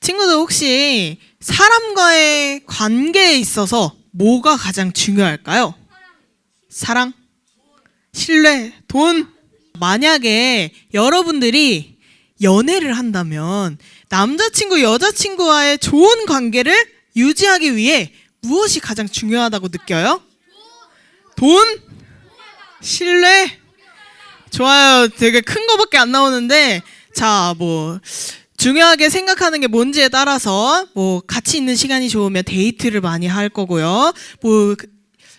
친구들 혹시 사람과의 관계에 있어서 뭐가 가장 중요할까요? 사랑? 신뢰? 돈? 만약에 여러분들이 연애를 한다면 남자친구, 여자친구와의 좋은 관계를 유지하기 위해 무엇이 가장 중요하다고 느껴요? 돈? 신뢰? 좋아요. 되게 큰 거밖에 안 나오는데, 자, 중요하게 생각하는 게 뭔지에 따라서 같이 있는 시간이 좋으면 데이트를 많이 할 거고요.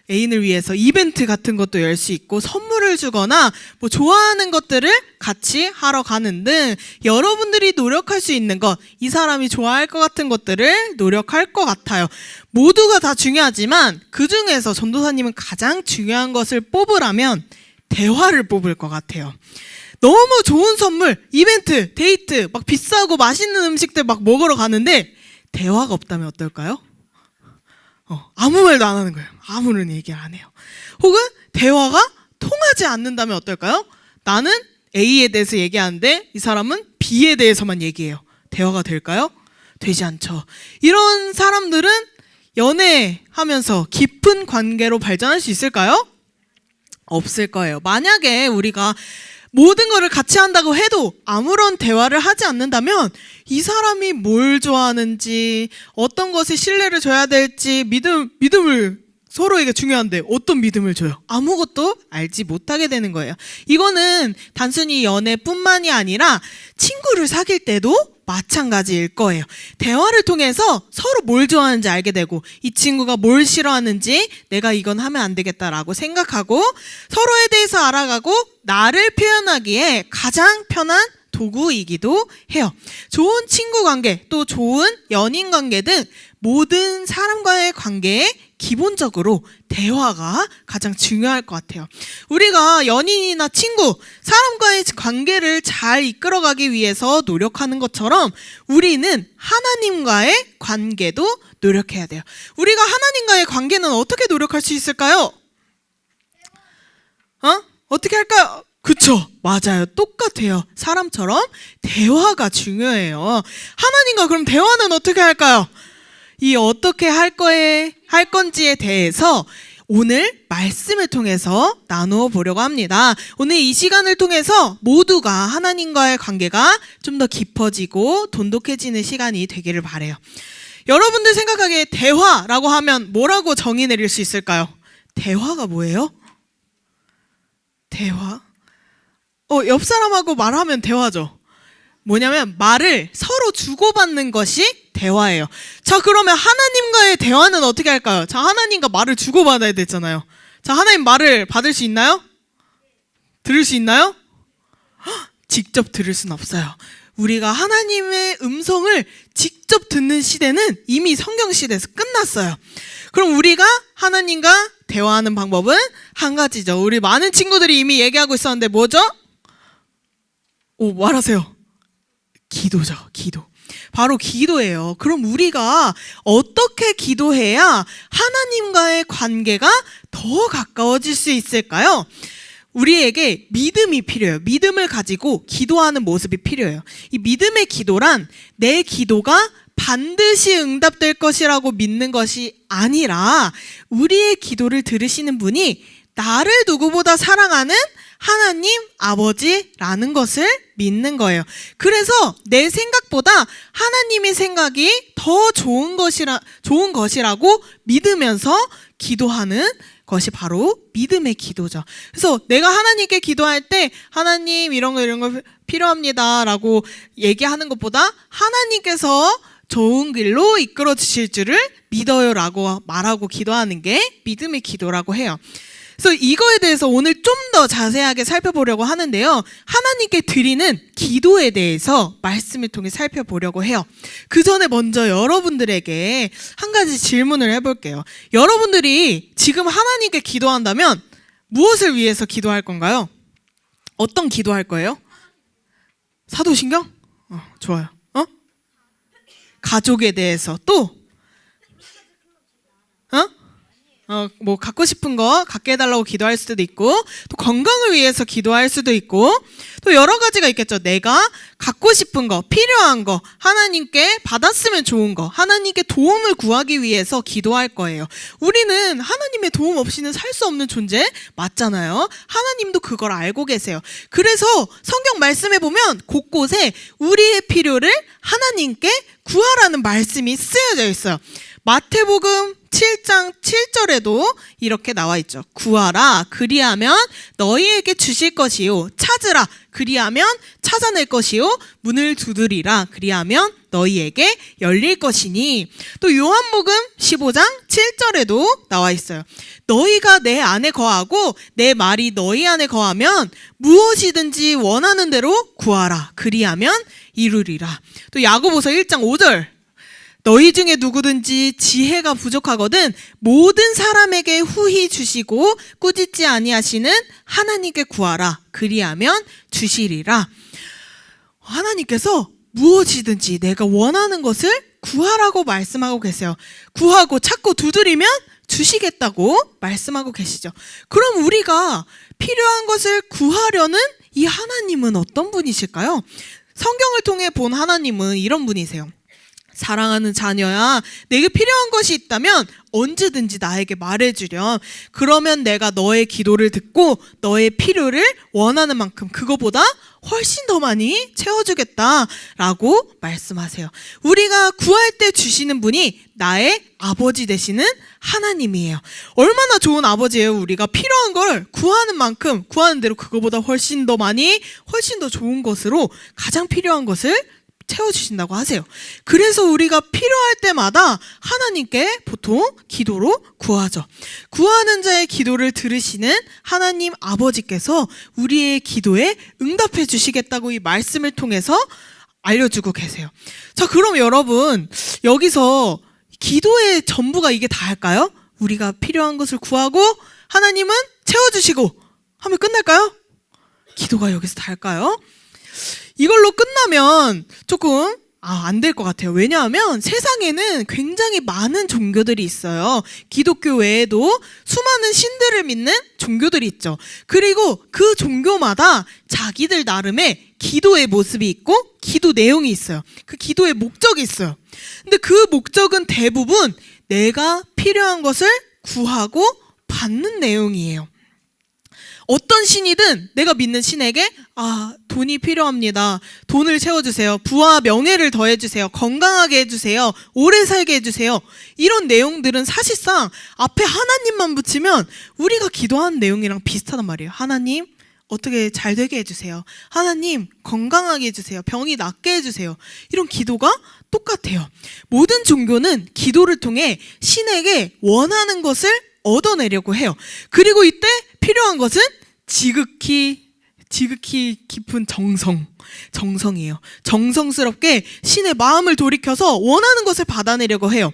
애인을 위해서 이벤트 같은 것도 열 수 있고, 선물을 주거나 좋아하는 것들을 같이 하러 가는 등 여러분들이 노력할 수 있는 것, 이 사람이 좋아할 것 같은 것들을 노력할 것 같아요. 모두가 다 중요하지만 그 중에서 전도사님은 가장 중요한 것을 뽑으라면 대화를 뽑을 것 같아요. 너무 좋은 선물, 이벤트, 데이트, 막 비싸고 맛있는 음식들 막 먹으러 가는데 대화가 없다면 어떨까요? 아무 말도 안 하는 거예요. 아무런 얘기 안 해요. 혹은 대화가 통하지 않는다면 어떨까요? 나는 A에 대해서 얘기하는데 이 사람은 B에 대해서만 얘기해요. 대화가 될까요? 되지 않죠. 이런 사람들은 연애하면서 깊은 관계로 발전할 수 있을까요? 없을 거예요. 만약에 우리가 모든 거를 같이 한다고 해도 아무런 대화를 하지 않는다면 이 사람이 뭘 좋아하는지, 어떤 것에 신뢰를 줘야 될지, 믿음을 서로에게 중요한데 어떤 믿음을 줘요? 아무것도 알지 못하게 되는 거예요. 이거는 단순히 연애뿐만이 아니라 친구를 사귈 때도 마찬가지일 거예요. 대화를 통해서 서로 뭘 좋아하는지 알게 되고, 이 친구가 뭘 싫어하는지 내가 이건 하면 안 되겠다라고 생각하고 서로에 대해서 알아가고 나를 표현하기에 가장 편한 도구이기도 해요. 좋은 친구 관계, 또 좋은 연인 관계 등 모든 사람과의 관계에 기본적으로 대화가 가장 중요할 것 같아요. 우리가 연인이나 친구, 사람과의 관계를 잘 이끌어가기 위해서 노력하는 것처럼 우리는 하나님과의 관계도 노력해야 돼요. 우리가 하나님과의 관계는 어떻게 노력할 수 있을까요? 어떻게 할까요? 그쵸? 맞아요. 똑같아요. 사람처럼 대화가 중요해요. 하나님과 그럼 대화는 어떻게 할까요? 이 어떻게 할 건지에 대해서 오늘 말씀을 통해서 나누어 보려고 합니다. 오늘 이 시간을 통해서 모두가 하나님과의 관계가 좀 더 깊어지고 돈독해지는 시간이 되기를 바라요. 여러분들 생각하기에 대화라고 하면 뭐라고 정의 내릴 수 있을까요? 대화가 뭐예요? 대화? 옆 사람하고 말하면 대화죠. 뭐냐면 말을 서로 주고받는 것이 대화예요. 자, 그러면 하나님과의 대화는 어떻게 할까요? 자, 하나님과 말을 주고받아야 되잖아요. 자, 하나님 말을 받을 수 있나요? 들을 수 있나요? 직접 들을 수는 없어요. 우리가 하나님의 음성을 직접 듣는 시대는 이미 성경 시대에서 끝났어요. 그럼 우리가 하나님과 대화하는 방법은 한 가지죠. 우리 많은 친구들이 이미 얘기하고 있었는데 뭐죠? 말하세요. 기도죠. 기도. 바로 기도예요. 그럼 우리가 어떻게 기도해야 하나님과의 관계가 더 가까워질 수 있을까요? 우리에게 믿음이 필요해요. 믿음을 가지고 기도하는 모습이 필요해요. 이 믿음의 기도란 내 기도가 반드시 응답될 것이라고 믿는 것이 아니라 우리의 기도를 들으시는 분이 나를 누구보다 사랑하는 하나님 아버지라는 것을 믿는 거예요. 그래서 내 생각보다 하나님의 생각이 더 좋은 것이라고 믿으면서 기도하는 것이 바로 믿음의 기도죠. 그래서 내가 하나님께 기도할 때 하나님 이런 거 필요합니다 라고 얘기하는 것보다 하나님께서 좋은 길로 이끌어 주실 줄을 믿어요 라고 말하고 기도하는 게 믿음의 기도라고 해요. 그래서 이거에 대해서 오늘 좀 더 자세하게 살펴보려고 하는데요. 하나님께 드리는 기도에 대해서 말씀을 통해 살펴보려고 해요. 그 전에 먼저 여러분들에게 한 가지 질문을 해볼게요. 여러분들이 지금 하나님께 기도한다면 무엇을 위해서 기도할 건가요? 어떤 기도할 거예요? 사도신경? 좋아요. 가족에 대해서 또? 뭐 갖고 싶은 거 갖게 해달라고 기도할 수도 있고, 또 건강을 위해서 기도할 수도 있고, 또 여러 가지가 있겠죠. 내가 갖고 싶은 거, 필요한 거, 하나님께 받았으면 좋은 거, 하나님께 도움을 구하기 위해서 기도할 거예요. 우리는 하나님의 도움 없이는 살 수 없는 존재 맞잖아요. 하나님도 그걸 알고 계세요. 그래서 성경 말씀에 보면 곳곳에 우리의 필요를 하나님께 구하라는 말씀이 쓰여져 있어요. 마태복음 7장 7절에도 이렇게 나와 있죠. 구하라 그리하면 너희에게 주실 것이요, 찾으라 그리하면 찾아낼 것이요, 문을 두드리라 그리하면 너희에게 열릴 것이니. 또 요한복음 15장 7절에도 나와 있어요. 너희가 내 안에 거하고 내 말이 너희 안에 거하면 무엇이든지 원하는 대로 구하라 그리하면 이루리라. 또 야고보서 1장 5절, 너희 중에 누구든지 지혜가 부족하거든 모든 사람에게 후히 주시고 꾸짖지 아니하시는 하나님께 구하라 그리하면 주시리라. 하나님께서 무엇이든지 내가 원하는 것을 구하라고 말씀하고 계세요. 구하고 찾고 두드리면 주시겠다고 말씀하고 계시죠. 그럼 우리가 필요한 것을 구하려는 이 하나님은 어떤 분이실까요? 성경을 통해 본 하나님은 이런 분이세요. 사랑하는 자녀야, 내게 필요한 것이 있다면 언제든지 나에게 말해주렴. 그러면 내가 너의 기도를 듣고 너의 필요를 원하는 만큼 그거보다 훨씬 더 많이 채워주겠다라고 말씀하세요. 우리가 구할 때 주시는 분이 나의 아버지 되시는 하나님이에요. 얼마나 좋은 아버지예요. 우리가 필요한 걸 구하는 만큼 구하는 대로 그거보다 훨씬 더 많이, 훨씬 더 좋은 것으로 가장 필요한 것을 채워주신다고 하세요. 그래서 우리가 필요할 때마다 하나님께 보통 기도로 구하죠. 구하는 자의 기도를 들으시는 하나님 아버지께서 우리의 기도에 응답해 주시겠다고 이 말씀을 통해서 알려주고 계세요. 자, 그럼 여러분, 여기서 기도의 전부가 이게 다일까요? 우리가 필요한 것을 구하고 하나님은 채워주시고 하면 끝날까요? 기도가 여기서 다일까요? 이걸로 끝나면 조금 안 될 것 같아요. 왜냐하면 세상에는 굉장히 많은 종교들이 있어요. 기독교 외에도 수많은 신들을 믿는 종교들이 있죠. 그리고 그 종교마다 자기들 나름의 기도의 모습이 있고 기도 내용이 있어요. 그 기도의 목적이 있어요. 근데 그 목적은 대부분 내가 필요한 것을 구하고 받는 내용이에요. 어떤 신이든 내가 믿는 신에게 돈이 필요합니다. 돈을 채워주세요. 부와 명예를 더해주세요. 건강하게 해주세요. 오래 살게 해주세요. 이런 내용들은 사실상 앞에 하나님만 붙이면 우리가 기도하는 내용이랑 비슷하단 말이에요. 하나님 어떻게 잘 되게 해주세요. 하나님 건강하게 해주세요. 병이 낫게 해주세요. 이런 기도가 똑같아요. 모든 종교는 기도를 통해 신에게 원하는 것을 얻어내려고 해요. 그리고 이때 필요한 것은 지극히 깊은 정성이에요. 정성스럽게 신의 마음을 돌이켜서 원하는 것을 받아내려고 해요.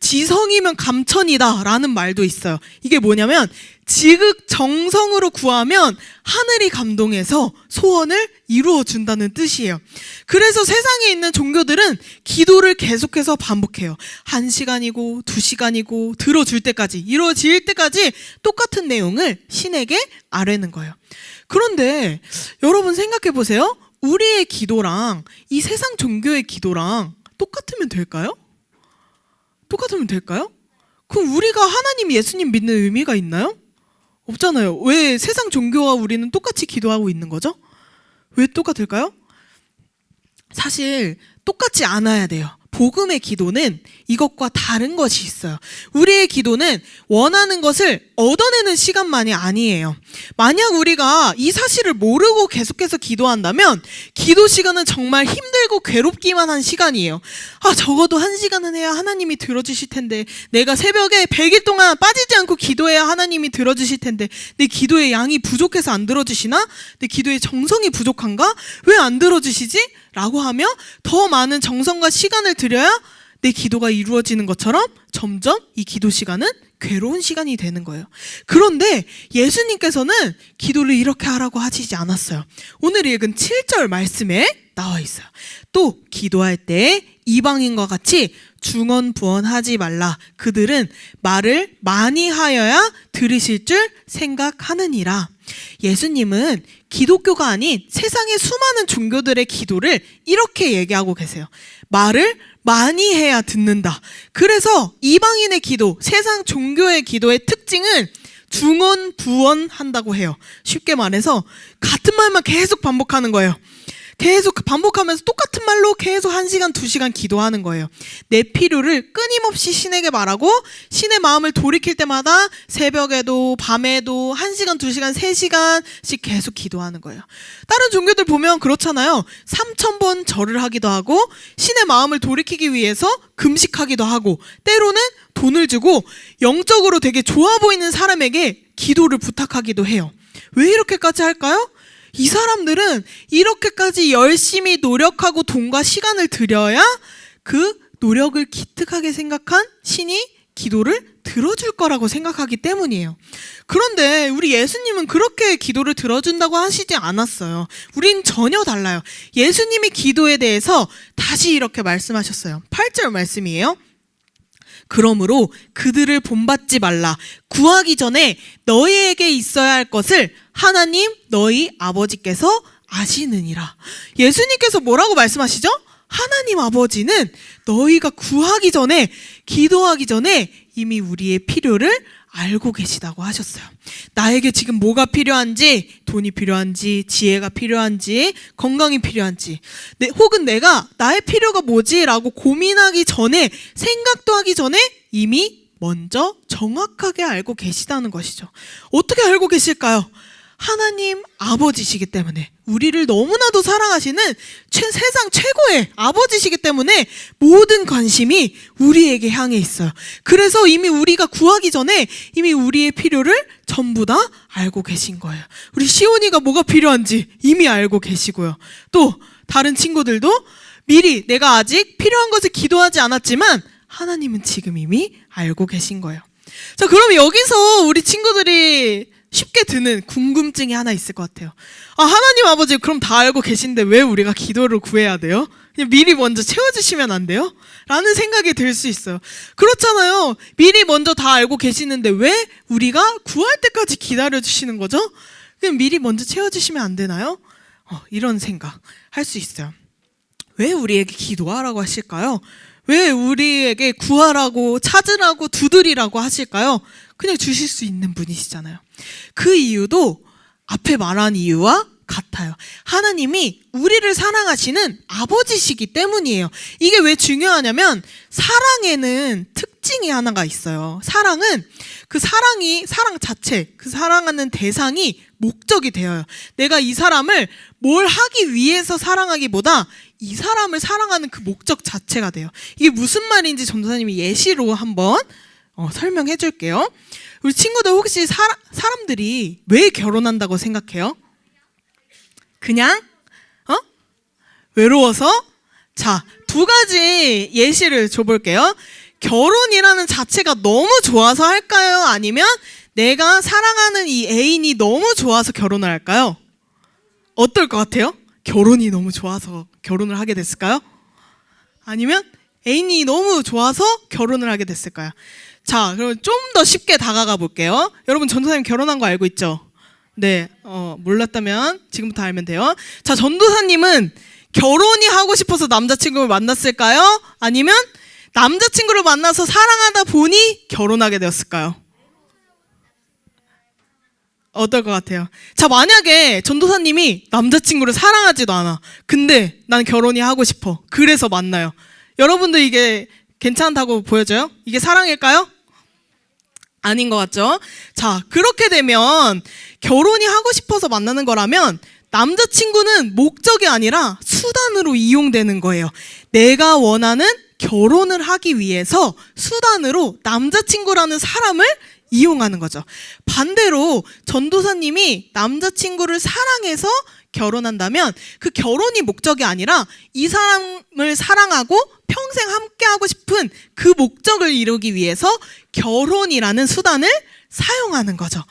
지성이면 감천이다 라는 말도 있어요. 이게 뭐냐면 지극 정성으로 구하면 하늘이 감동해서 소원을 이루어 준다는 뜻이에요. 그래서 세상에 있는 종교들은 기도를 계속해서 반복해요. 1시간이고 2시간이고 들어줄 때까지, 이루어질 때까지 똑같은 내용을 신에게 아뢰는 거예요. 그런데 여러분 생각해 보세요. 우리의 기도랑 이 세상 종교의 기도랑 똑같으면 될까요? 똑같으면 될까요? 그럼 우리가 하나님, 예수님 믿는 의미가 있나요? 없잖아요. 왜 세상 종교와 우리는 똑같이 기도하고 있는 거죠? 왜 똑같을까요? 사실 똑같지 않아야 돼요. 복음의 기도는 이것과 다른 것이 있어요. 우리의 기도는 원하는 것을 얻어내는 시간만이 아니에요. 만약 우리가 이 사실을 모르고 계속해서 기도한다면 기도 시간은 정말 힘들고 괴롭기만 한 시간이에요. 적어도 1시간은 해야 하나님이 들어주실 텐데, 내가 새벽에 100일 동안 빠지지 않고 기도해야 하나님이 들어주실 텐데, 내 기도의 양이 부족해서 안 들어주시나? 내 기도의 정성이 부족한가? 왜 안 들어주시지? 라고 하며 더 많은 정성과 시간을 들여야 내 기도가 이루어지는 것처럼 점점 이 기도 시간은 괴로운 시간이 되는 거예요. 그런데 예수님께서는 기도를 이렇게 하라고 하시지 않았어요. 오늘 읽은 7절 말씀에 나와 있어요. 또 기도할 때 이방인과 같이 중언부언하지 말라. 그들은 말을 많이 하여야 들으실 줄 생각하느니라. 예수님은 기독교가 아닌 세상의 수많은 종교들의 기도를 이렇게 얘기하고 계세요. 말을 많이 해야 듣는다. 그래서 이방인의 기도, 세상 종교의 기도의 특징은 중언부언한다고 해요. 쉽게 말해서 같은 말만 계속 반복하는 거예요. 계속 반복하면서 똑같은 말로 계속 1시간, 2시간 기도하는 거예요. 내 필요를 끊임없이 신에게 말하고 신의 마음을 돌이킬 때마다 새벽에도 밤에도 1시간, 2시간, 3시간씩 계속 기도하는 거예요. 다른 종교들 보면 그렇잖아요. 3000번 절을 하기도 하고 신의 마음을 돌이키기 위해서 금식하기도 하고 때로는 돈을 주고 영적으로 되게 좋아 보이는 사람에게 기도를 부탁하기도 해요. 왜 이렇게까지 할까요? 이 사람들은 이렇게까지 열심히 노력하고 돈과 시간을 들여야 그 노력을 기특하게 생각한 신이 기도를 들어줄 거라고 생각하기 때문이에요. 그런데 우리 예수님은 그렇게 기도를 들어준다고 하시지 않았어요. 우린 전혀 달라요. 예수님이 기도에 대해서 다시 이렇게 말씀하셨어요. 8절 말씀이에요. 그러므로 그들을 본받지 말라. 구하기 전에 너희에게 있어야 할 것을 하나님 너희 아버지께서 아시느니라. 예수님께서 뭐라고 말씀하시죠? 하나님 아버지는 너희가 구하기 전에, 기도하기 전에 이미 우리의 필요를 알고 계시다고 하셨어요. 나에게 지금 뭐가 필요한지, 돈이 필요한지, 지혜가 필요한지, 건강이 필요한지, 혹은 내가 나의 필요가 뭐지? 라고 고민하기 전에, 생각도 하기 전에 이미 먼저 정확하게 알고 계시다는 것이죠. 어떻게 알고 계실까요? 하나님 아버지시기 때문에, 우리를 너무나도 사랑하시는 세상 최고의 아버지시기 때문에 모든 관심이 우리에게 향해 있어요. 그래서 이미 우리가 구하기 전에 이미 우리의 필요를 전부 다 알고 계신 거예요. 우리 시온이가 뭐가 필요한지 이미 알고 계시고요. 또 다른 친구들도 미리 내가 아직 필요한 것을 기도하지 않았지만 하나님은 지금 이미 알고 계신 거예요. 자, 그럼 여기서 우리 친구들이 쉽게 드는 궁금증이 하나 있을 것 같아요. 하나님 아버지 그럼 다 알고 계신데 왜 우리가 기도를 구해야 돼요? 그냥 미리 먼저 채워주시면 안 돼요? 라는 생각이 들 수 있어요. 그렇잖아요. 미리 먼저 다 알고 계시는데 왜 우리가 구할 때까지 기다려주시는 거죠? 그냥 미리 먼저 채워주시면 안 되나요? 이런 생각 할 수 있어요. 왜 우리에게 기도하라고 하실까요? 왜 우리에게 구하라고, 찾으라고, 두드리라고 하실까요? 그냥 주실 수 있는 분이시잖아요. 그 이유도 앞에 말한 이유와 같아요. 하나님이 우리를 사랑하시는 아버지시기 때문이에요. 이게 왜 중요하냐면 사랑에는 특징이 하나가 있어요. 사랑은 그 사랑 자체, 그 사랑하는 대상이 목적이 되어요. 내가 이 사람을 뭘 하기 위해서 사랑하기보다 이 사람을 사랑하는 그 목적 자체가 돼요. 이게 무슨 말인지 전도사님이 예시로 한번 설명해 줄게요. 우리 친구들 혹시 사람들이 왜 결혼한다고 생각해요? 그냥 외로워서? 자, 2가지 예시를 줘볼게요. 결혼이라는 자체가 너무 좋아서 할까요? 아니면 내가 사랑하는 이 애인이 너무 좋아서 결혼을 할까요? 어떨 것 같아요? 결혼이 너무 좋아서 결혼을 하게 됐을까요? 아니면 애인이 너무 좋아서 결혼을 하게 됐을까요? 자, 그럼 좀 더 쉽게 다가가 볼게요. 여러분 전도사님 결혼한 거 알고 있죠? 네, 몰랐다면 지금부터 알면 돼요. 자, 전도사님은 결혼이 하고 싶어서 남자친구를 만났을까요? 아니면 남자친구를 만나서 사랑하다 보니 결혼하게 되었을까요? 어떨 것 같아요? 자, 만약에 전도사님이 남자친구를 사랑하지도 않아. 근데 난 결혼이 하고 싶어. 그래서 만나요. 여러분들 이게 괜찮다고 보여져요? 이게 사랑일까요? 아닌 것 같죠? 자, 그렇게 되면 결혼이 하고 싶어서 만나는 거라면 남자친구는 목적이 아니라 수단으로 이용되는 거예요. 내가 원하는 결혼을 하기 위해서 수단으로 남자친구라는 사람을 이용하는 거죠. 반대로 전도사님이 남자친구를 사랑해서 결혼한다면 그 결혼이 목적이 아니라 이 사람을 사랑하고 평생 함께하고 싶은 그 목적을 이루기 위해서 결혼이라는 수단을 사용하는 거죠.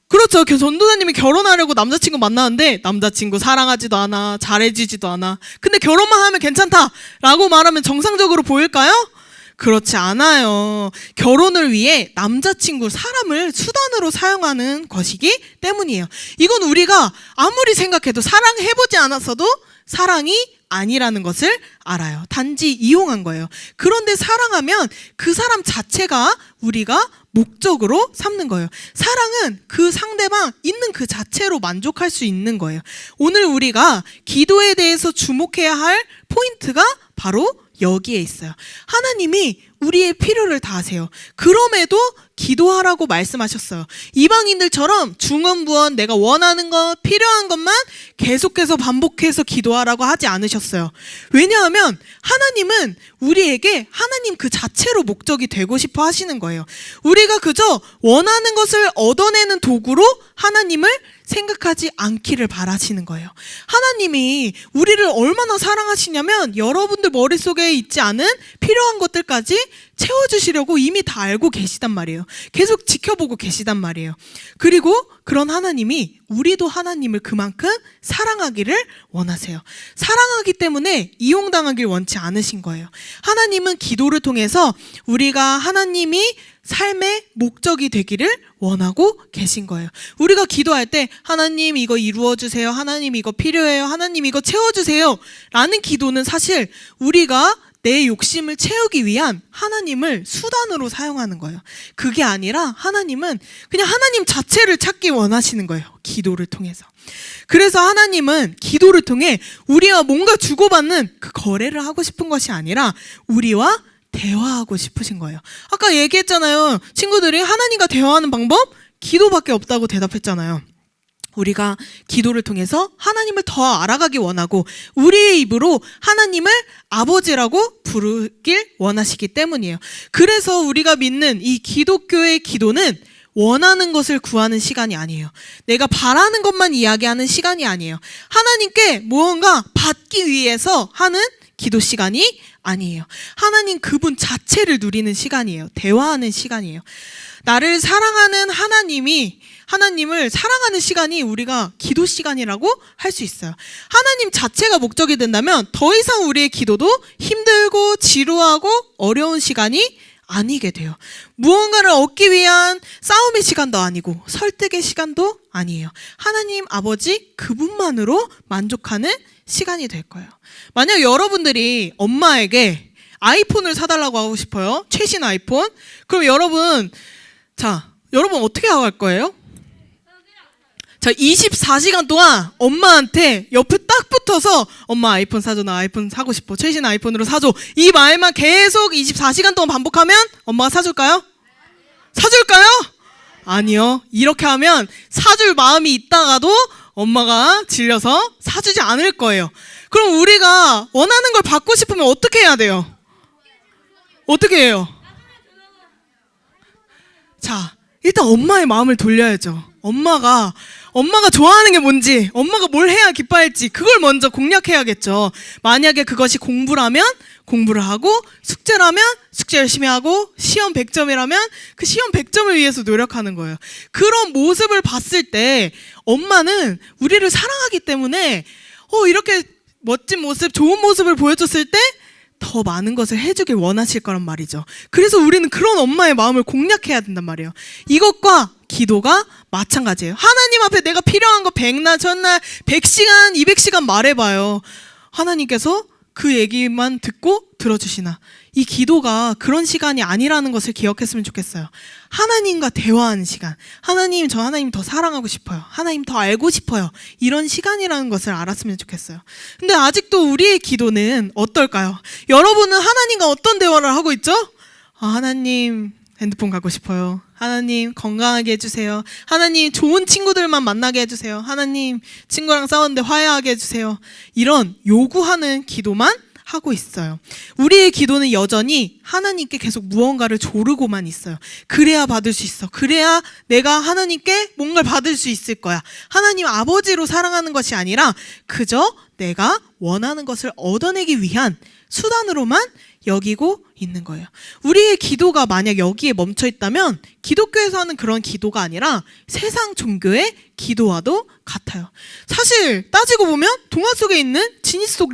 그렇죠. 전도사님이 결혼하려고 남자친구 만나는데 남자친구 사랑하지도 않아, 잘해주지도 않아. 근데 결혼만 하면 괜찮다라고 말하면 정상적으로 보일까요? 그렇지 않아요. 결혼을 위해 남자친구, 사람을 수단으로 사용하는 것이기 때문이에요. 이건 우리가 아무리 생각해도 사랑해보지 않았어도 사랑이 아니라는 것을 알아요. 단지 이용한 거예요. 그런데 사랑하면 그 사람 자체가 우리가 목적으로 삼는 거예요. 사랑은 그 상대방 있는 그 자체로 만족할 수 있는 거예요. 오늘 우리가 기도에 대해서 주목해야 할 포인트가 바로 여기에 있어요. 하나님이 우리의 필요를 다 아세요. 그럼에도 기도하라고 말씀하셨어요. 이방인들처럼 중언부언 내가 원하는 것, 필요한 것만 계속해서 반복해서 기도하라고 하지 않으셨어요. 왜냐하면 하나님은 우리에게 하나님 그 자체로 목적이 되고 싶어 하시는 거예요. 우리가 그저 원하는 것을 얻어내는 도구로 하나님을 생각하지 않기를 바라시는 거예요. 하나님이 우리를 얼마나 사랑하시냐면 여러분들 머릿속에 있지 않은 필요한 것들까지 채워주시려고 이미 다 알고 계시단 말이에요. 계속 지켜보고 계시단 말이에요. 그리고 그런 하나님이 우리도 하나님을 그만큼 사랑하기를 원하세요. 사랑하기 때문에 이용당하길 원치 않으신 거예요. 하나님은 기도를 통해서 우리가 하나님이 삶의 목적이 되기를 원하고 계신 거예요. 우리가 기도할 때 하나님 이거 이루어주세요. 하나님 이거 필요해요. 하나님 이거 채워주세요. 라는 기도는 사실 우리가 내 욕심을 채우기 위한 하나님을 수단으로 사용하는 거예요. 그게 아니라 하나님은 그냥 하나님 자체를 찾기 원하시는 거예요. 기도를 통해서. 그래서 하나님은 기도를 통해 우리와 뭔가 주고받는 그 거래를 하고 싶은 것이 아니라 우리와 대화하고 싶으신 거예요. 아까 얘기했잖아요. 친구들이 하나님과 대화하는 방법? 기도밖에 없다고 대답했잖아요. 우리가 기도를 통해서 하나님을 더 알아가기 원하고 우리의 입으로 하나님을 아버지라고 부르길 원하시기 때문이에요. 그래서 우리가 믿는 이 기독교의 기도는 원하는 것을 구하는 시간이 아니에요. 내가 바라는 것만 이야기하는 시간이 아니에요. 하나님께 무언가 받기 위해서 하는 기도 시간이 아니에요. 하나님 그분 자체를 누리는 시간이에요. 대화하는 시간이에요. 나를 사랑하는 하나님을 사랑하는 시간이 우리가 기도 시간이라고 할 수 있어요. 하나님 자체가 목적이 된다면 더 이상 우리의 기도도 힘들고 지루하고 어려운 시간이 아니게 돼요. 무언가를 얻기 위한 싸움의 시간도 아니고 설득의 시간도 아니에요. 하나님 아버지 그분만으로 만족하는 시간이 될 거예요. 만약 여러분들이 엄마에게 아이폰을 사달라고 하고 싶어요. 최신 아이폰. 그럼 여러분 어떻게 할 거예요? 자, 24시간 동안 엄마한테 옆에 딱 붙어서 엄마 아이폰 사줘, 나 아이폰 사고 싶어, 최신 아이폰으로 사줘, 이 말만 계속 24시간 동안 반복하면 엄마가 사줄까요? 사줄까요? 아니요. 이렇게 하면 사줄 마음이 있다가도 엄마가 질려서 사주지 않을 거예요. 그럼 우리가 원하는 걸 받고 싶으면 어떻게 해야 돼요? 어떻게 해요? 자, 일단 엄마의 마음을 돌려야죠. 엄마가 좋아하는 게 뭔지, 엄마가 뭘 해야 기뻐할지 그걸 먼저 공략해야겠죠. 만약에 그것이 공부라면 공부를 하고, 숙제라면 숙제 열심히 하고, 시험 100점이라면 그 시험 100점을 위해서 노력하는 거예요. 그런 모습을 봤을 때 엄마는 우리를 사랑하기 때문에 이렇게 멋진 모습, 좋은 모습을 보여줬을 때 더 많은 것을 해주길 원하실 거란 말이죠. 그래서 우리는 그런 엄마의 마음을 공략해야 된단 말이에요. 이것과 기도가 마찬가지예요. 하나님 앞에 내가 필요한 거 백날, 천날, 100시간, 200시간 말해봐요. 하나님께서 그 얘기만 듣고 들어주시나? 이 기도가 그런 시간이 아니라는 것을 기억했으면 좋겠어요. 하나님과 대화하는 시간. 하나님, 저 하나님 더 사랑하고 싶어요. 하나님 더 알고 싶어요. 이런 시간이라는 것을 알았으면 좋겠어요. 근데 아직도 우리의 기도는 어떨까요? 여러분은 하나님과 어떤 대화를 하고 있죠? 하나님, 핸드폰 갖고 싶어요. 하나님, 건강하게 해주세요. 하나님, 좋은 친구들만 만나게 해주세요. 하나님, 친구랑 싸웠는데 화해하게 해주세요. 이런 요구하는 기도만 하고 있어요. 우리의 기도는 여전히 하나님께 계속 무언가를 조르고만 있어요. 그래야 받을 수 있어. 그래야 내가 하나님께 뭔가를 받을 수 있을 거야. 하나님 아버지로 사랑하는 것이 아니라 그저 내가 원하는 것을 얻어내기 위한 수단으로만 여기고 있는 거예요. 우리의 기도가 만약 여기에 멈춰 있다면 기독교에서 하는 그런 기도가 아니라 세상 종교의 기도와도 같아요. 사실 따지고 보면 동화 속에 있는 지니 속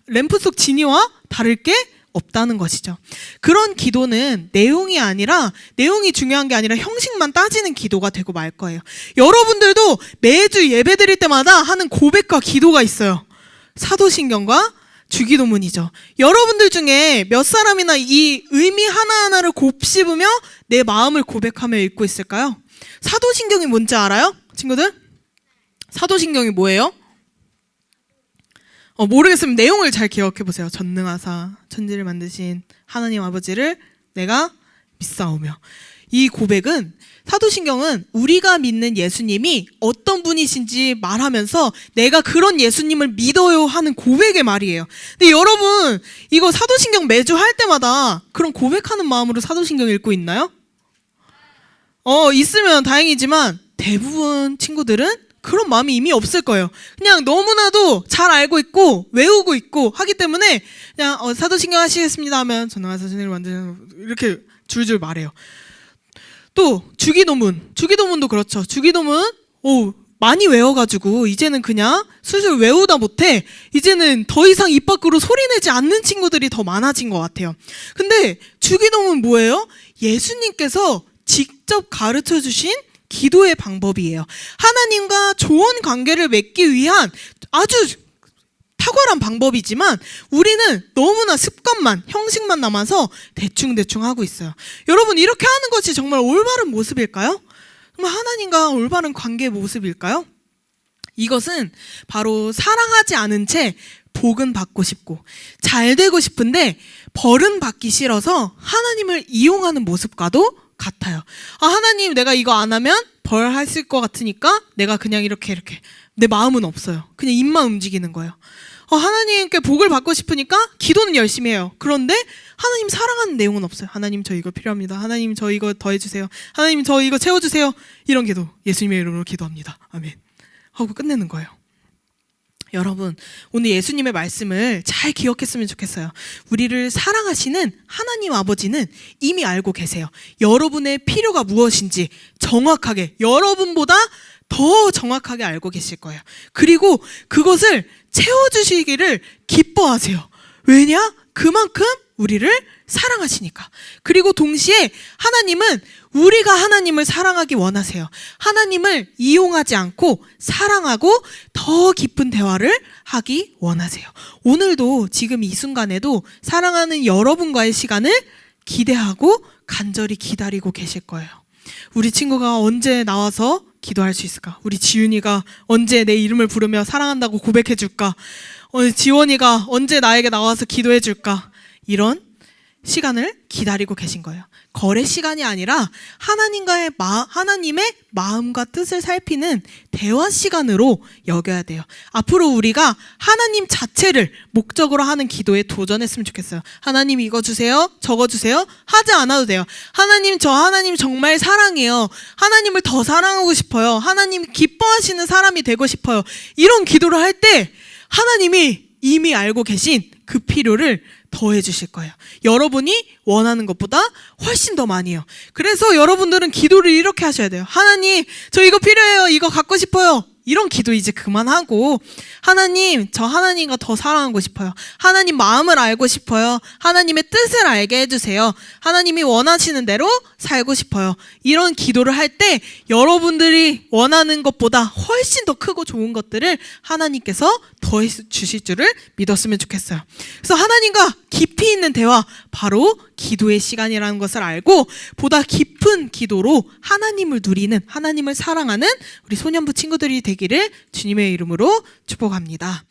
램프 속 지니와 다를 게 없다는 것이죠. 그런 기도는 내용이 아니라, 내용이 중요한 게 아니라 형식만 따지는 기도가 되고 말 거예요. 여러분들도 매주 예배 드릴 때마다 하는 고백과 기도가 있어요. 사도신경과 주기도문이죠. 여러분들 중에 몇 사람이나 이 의미 하나하나를 곱씹으며 내 마음을 고백하며 읽고 있을까요? 사도신경이 뭔지 알아요? 친구들? 사도신경이 뭐예요? 모르겠으면 내용을 잘 기억해 보세요. 전능하사 천지를 만드신 하나님 아버지를 내가 믿사오며. 이 고백은, 사도신경은 우리가 믿는 예수님이 어떤 분이신지 말하면서 내가 그런 예수님을 믿어요 하는 고백의 말이에요. 근데 여러분, 이거 사도신경 매주 할 때마다 그런 고백하는 마음으로 사도신경 읽고 있나요? 있으면 다행이지만 대부분 친구들은 그런 마음이 이미 없을 거예요. 그냥 너무나도 잘 알고 있고 외우고 있고 하기 때문에 그냥 사도신경 하시겠습니다 하면 전능하사 천지를 만드신 이렇게 줄줄 말해요. 또 주기도문도 그렇죠. 주기도문 많이 외워가지고 이제는 그냥 술술 외우다 못해 이제는 더 이상 입 밖으로 소리내지 않는 친구들이 더 많아진 것 같아요. 근데 주기도문 뭐예요? 예수님께서 직접 가르쳐 주신 기도의 방법이에요. 하나님과 좋은 관계를 맺기 위한 아주 탁월한 방법이지만 우리는 너무나 습관만, 형식만 남아서 대충대충 하고 있어요. 여러분, 이렇게 하는 것이 정말 올바른 모습일까요? 정말 하나님과 올바른 관계의 모습일까요? 이것은 바로 사랑하지 않은 채 복은 받고 싶고 잘 되고 싶은데 벌은 받기 싫어서 하나님을 이용하는 모습과도 같아요. 하나님, 내가 이거 안 하면 벌 하실 것 같으니까 내가 그냥 이렇게 내 마음은 없어요. 그냥 입만 움직이는 거예요. 하나님께 복을 받고 싶으니까 기도는 열심히 해요. 그런데 하나님 사랑하는 내용은 없어요. 하나님, 저 이거 필요합니다. 하나님, 저 이거 더해주세요. 하나님, 저 이거 채워주세요. 이런 기도, 예수님의 이름으로 기도합니다. 아멘 하고 끝내는 거예요. 여러분, 오늘 예수님의 말씀을 잘 기억했으면 좋겠어요. 우리를 사랑하시는 하나님 아버지는 이미 알고 계세요. 여러분의 필요가 무엇인지 정확하게, 여러분보다 더 정확하게 알고 계실 거예요. 그리고 그것을 채워주시기를 기뻐하세요. 왜냐? 그만큼 우리를 사랑하시니까. 그리고 동시에 하나님은 우리가 하나님을 사랑하기 원하세요. 하나님을 이용하지 않고 사랑하고 더 깊은 대화를 하기 원하세요. 오늘도 지금 이 순간에도 사랑하는 여러분과의 시간을 기대하고 간절히 기다리고 계실 거예요. 우리 친구가 언제 나와서 기도할 수 있을까? 우리 지윤이가 언제 내 이름을 부르며 사랑한다고 고백해 줄까? 지원이가 언제 나에게 나와서 기도해 줄까? 이런 시간을 기다리고 계신 거예요. 거래 시간이 아니라 하나님의 마음과 뜻을 살피는 대화 시간으로 여겨야 돼요. 앞으로 우리가 하나님 자체를 목적으로 하는 기도에 도전했으면 좋겠어요. 하나님 이거 주세요, 저거 주세요 하지 않아도 돼요. 하나님, 저 하나님 정말 사랑해요. 하나님을 더 사랑하고 싶어요. 하나님 기뻐하시는 사람이 되고 싶어요. 이런 기도를 할 때 하나님이 이미 알고 계신 그 필요를 더해 주실 거예요. 여러분이 원하는 것보다 훨씬 더 많이 해요. 그래서 여러분들은 기도를 이렇게 하셔야 돼요. 하나님, 저 이거 필요해요. 이거 갖고 싶어요. 이런 기도 이제 그만하고, 하나님, 저 하나님과 더 사랑하고 싶어요. 하나님 마음을 알고 싶어요. 하나님의 뜻을 알게 해주세요. 하나님이 원하시는 대로 살고 싶어요. 이런 기도를 할 때 여러분들이 원하는 것보다 훨씬 더 크고 좋은 것들을 하나님께서 더해 주실 줄을 믿었으면 좋겠어요. 그래서 하나님과 깊이 있는 대화, 바로 기도의 시간이라는 것을 알고 보다 깊은 기도로 하나님을 누리는, 하나님을 사랑하는 우리 소년부 친구들이 되기를 주님의 이름으로 축복합니다.